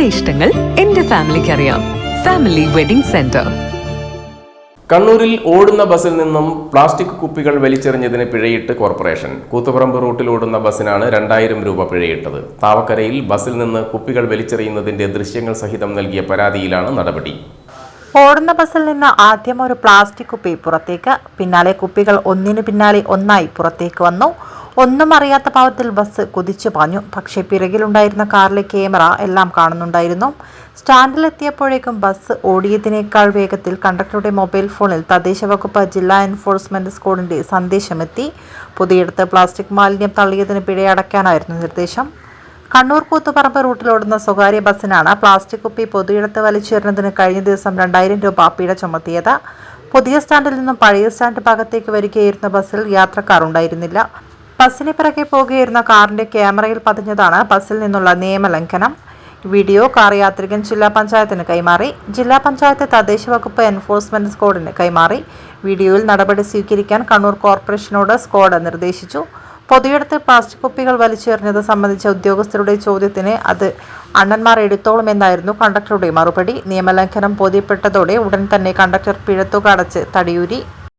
എന്റെ ഇഷ്ടങ്ങൾ എന്റെ ഫാമിലിക്ക് അറിയാം. Family wedding centre. കണ്ണൂരിൽ ഓടുന്ന ബസ്സിൽ നിന്നും പ്ലാസ്റ്റിക് കുപ്പികൾ വലിച്ചെറിഞ്ഞതിന് പിഴയിട്ട് കോർപ്പറേഷൻ. കൂത്തുപറമ്പ് റൂട്ടിൽ ഓടുന്ന ബസ്സിനാണ് 2000 രൂപ പിഴയിട്ടത്. താവക്കരയിൽ ബസ്സിൽ നിന്ന് കുപ്പികൾ വലിച്ചെറിയുന്നതിന്റെ ദൃശ്യങ്ങൾ സഹിതം നൽകിയ പരാതിയിലാണ് നടപടി. ഓടുന്ന ബസ്സിൽ നിന്ന് ആദ്യം ഒരു പ്ലാസ്റ്റിക് കുപ്പി പുറത്തേക്ക്, പിന്നാലെ കുപ്പികൾ ഒന്നിനു പിന്നാലെ ഒന്നായി പുറത്തേക്ക് വന്നു. ഒന്നും അറിയാത്ത ഭാവത്തിൽ ബസ് കുതിച്ചു പാഞ്ഞു. പക്ഷേ പിറകിലുണ്ടായിരുന്ന കാറിലെ ക്യാമറ എല്ലാം കാണുന്നുണ്ടായിരുന്നു. സ്റ്റാൻഡിലെത്തിയപ്പോഴേക്കും ബസ് ഓടിയതിനേക്കാൾ വേഗത്തിൽ കണ്ടക്ടറുടെ മൊബൈൽ ഫോണിൽ തദ്ദേശ വകുപ്പ് ജില്ലാ എൻഫോഴ്സ്മെന്റ് സ്ക്വാഡിന്റെ സന്ദേശമെത്തി. പൊതിയെടുത്ത് പ്ലാസ്റ്റിക് മാലിന്യം തള്ളിയതിന് പിഴയടയ്ക്കാനായിരുന്നു നിർദ്ദേശം. കണ്ണൂർ കൂത്തുപറമ്പ് റൂട്ടിലോടുന്ന സ്വകാര്യ ബസ്സിനാണ് പ്ലാസ്റ്റിക് കുപ്പി പൊതിയെടുത്ത് വലിച്ചെറിഞ്ഞതിന് കഴിഞ്ഞ ദിവസം 2000 രൂപ പിഴ ചുമത്തിയത്. പുതിയ സ്റ്റാൻഡിൽ നിന്നും പഴയ സ്റ്റാൻഡ് ഭാഗത്തേക്ക് വരികയായിരുന്ന ബസ്സിൽ യാത്രക്കാർ ഉണ്ടായിരുന്നില്ല. ബസ്സിന് പിറകെ പോകുകയായിരുന്ന കാറിന്റെ ക്യാമറയിൽ പതിഞ്ഞതാണ് ബസ്സിൽ നിന്നുള്ള നിയമലംഘനം. വീഡിയോ കാർ യാത്രികൻ ജില്ലാ പഞ്ചായത്തിന് കൈമാറി. ജില്ലാ പഞ്ചായത്ത് തദ്ദേശ വകുപ്പ് എൻഫോഴ്സ്മെന്റ് സ്ക്വാഡിന് കൈമാറി. വീഡിയോയിൽ നടപടി സ്വീകരിക്കാൻ കണ്ണൂർ കോർപ്പറേഷനോട് സ്ക്വാഡ് നിർദ്ദേശിച്ചു. പൊതിയെടുത്ത് പ്ലാസ്റ്റിക് കുപ്പികൾ വലിച്ചെറിഞ്ഞത് സംബന്ധിച്ച ഉദ്യോഗസ്ഥരുടെ ചോദ്യത്തിന് അത് അണ്ണന്മാർ എടുത്തോളുമെന്നായിരുന്നു കണ്ടക്ടറുടെ മറുപടി. നിയമലംഘനം ബോധ്യപ്പെട്ടതോടെ ഉടൻ തന്നെ കണ്ടക്ടർ പിഴത്തുക അടച്ച് തടിയൂരി.